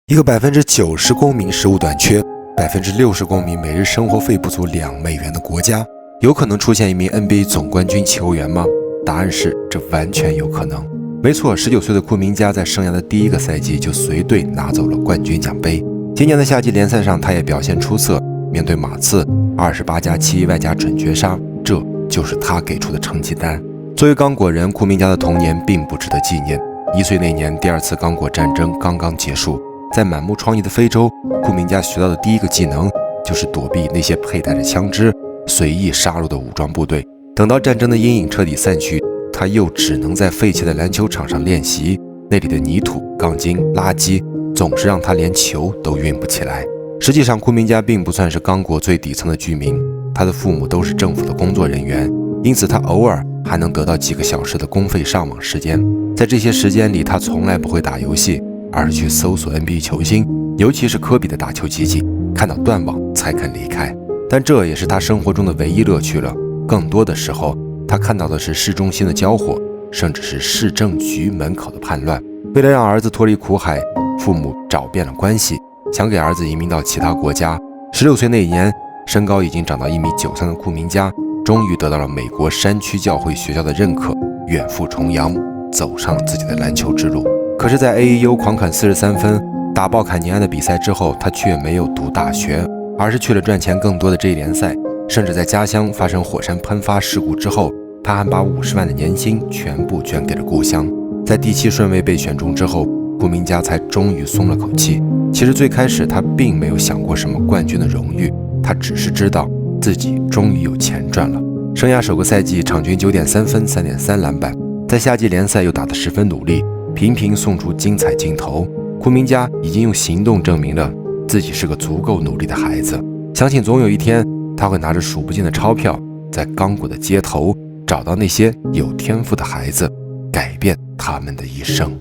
一个90%公民食物短缺，60%公民每日生活费不足$2的国家，有可能出现一名 NBA 总冠军球员吗？答案是，这完全有可能。没错，19岁的库明加在生涯的第一个赛季就随队拿走了冠军奖杯。今年的夏季联赛上，他也表现出色。面对马刺，28+7外加准绝杀，这就是他给出的成绩单。作为刚果人，库明加的童年并不值得纪念。1岁那年，第2次刚果战争刚刚结束。在满目疮痍的非洲，库明加学到的第一个技能就是躲避那些佩戴着枪支随意杀戮的武装部队。等到战争的阴影彻底散去，他又只能在废弃的篮球场上练习，那里的泥土、钢筋、垃圾总是让他连球都运不起来。实际上，库明加并不算是刚果最底层的居民，他的父母都是政府的工作人员，因此他偶尔还能得到几个小时的公费上网时间。在这些时间里，他从来不会打游戏，而是去搜索 NBA 球星，尤其是科比的打球奇迹，看到断网才肯离开。但这也是他生活中的唯一乐趣了。更多的时候，他看到的是市中心的交火，甚至是市政局门口的叛乱。为了让儿子脱离苦海，父母找遍了关系，想给儿子移民到其他国家。16岁那一年，身高已经长到1.93米的库明加，终于得到了美国山区教会学校的认可，远赴重洋，走上了自己的篮球之路。可是，在 AAU 狂砍43分，打爆坎尼安的比赛之后，他却没有读大学，而是去了赚钱更多的 J 联赛。甚至在家乡发生火山喷发事故之后，他还把50万的年薪全部捐给了故乡。在第7顺位被选中之后，库明加才终于松了口气。其实最开始他并没有想过什么冠军的荣誉，他只是知道自己终于有钱赚了。生涯首个赛季场均9.3分、3.3篮板，在夏季联赛又打得十分努力，频频送出精彩镜头。库明加已经用行动证明了自己是个足够努力的孩子，相信总有一天他会拿着数不尽的钞票，在刚果的街头找到那些有天赋的孩子，改变他们的一生。